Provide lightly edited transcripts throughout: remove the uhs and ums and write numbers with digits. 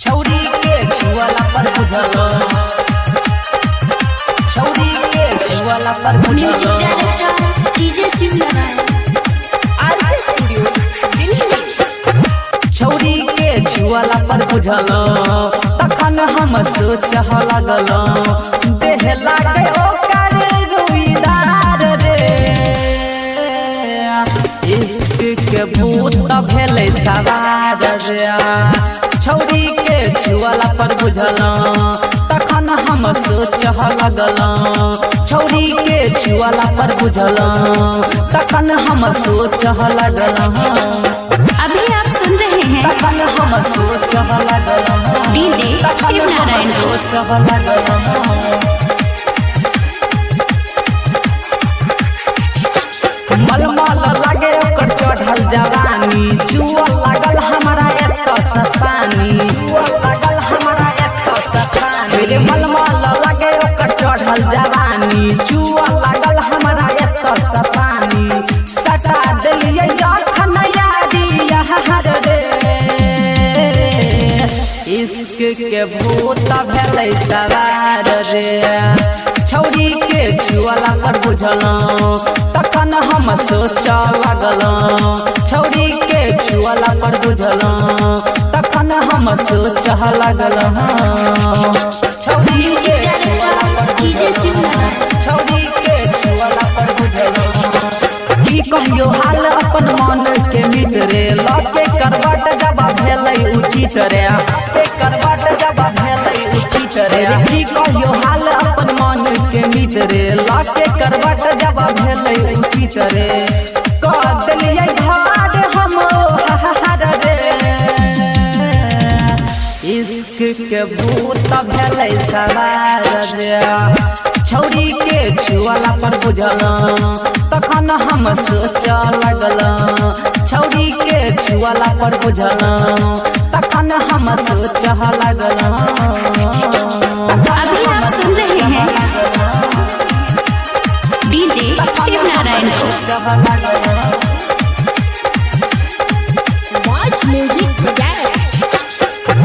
छौरी के छुआला पर बुझलो, छौरी के छुआला पर बुझलो। Music director DJ Shivnarayan RK studio Delhi. छौरी के छुआला पर बुझलो, तखन हम सोचह लगलो, देह लागे ओकर रुईदार रे। इश्क के भूत भेलै सवार रे। छौरी के छुआला पर बुझलो, तखन हम सोचह लगलो, छौरी के छुआला पर बुझलो, तखन हम सोचह लगलो। अभी आप सुन रहे हैं तखन हम सोचह लगलो, डीजे शिवनारायण को। सोचह लगलो। मलमल लागे ओकर चढ़ल जवानी, जुआ लागल हमारा एत सस्तानी, जुआ लागल हमारा एत सस्तानी। रे मलमल लागे ओकर चढ़ल जवानी, जुआ लागल हमारा एत सस्तानी। सटा देलिए अखन यारी यार रे। इश्क के भूत भेलै सवार रे। छौरी के छुआला पर बुझलो, तखन हम सोचह लगलो, छौरी के छुआला पर बुझलो, तखन हम सोचह लगलो। छौरी के छुआला पर बुझलो, छौरी के छुआला पर बुझलो। की कहियो हाल अपन मन के मित्र, लके करबाट जब भेलै उचित रे, के करबाट जब भेलै उचित रे। की कहियो हाल अपन मन के मित्र, लके करबाट जब भेलै उचित रे। कह देलियै घर हम हार रे। इश्क के भूत भेलै सवार रे। छौरी के छुआला पर बुझलो, तखन हम सोचह लगलो, छौरी के छुआला पर बुझलो, तखन हम सोचह लगलो। अभी आप सुन रहे हैं डीजे शिवनारायण को। वॉच म्यूजिक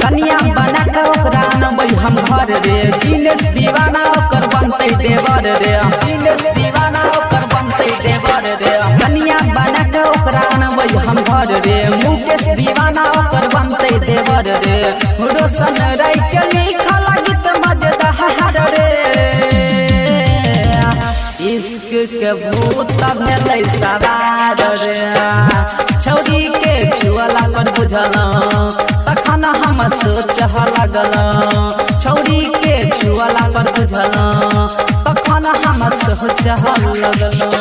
कनिया बना के ओकरा अनबै हम घर रे। दिनेश दीवाना ओकर बनतै देवर रे, दिनेश दीवाना ओकर बनतै देवर रे। कनिया बना के ओकरा अनबै हम घर रे, मुकेश दीवाना ओकर बनतै देवर रे। रोशन राय के लिखल गीत मजेदार रे। इश्क के भूत भेलै सवार रे। छौरी के छुआला पर बुझलो, तखन हम सोचह लगलो, छौरी के छुआला पर बुझलो, तखन हम सोचह लगलो।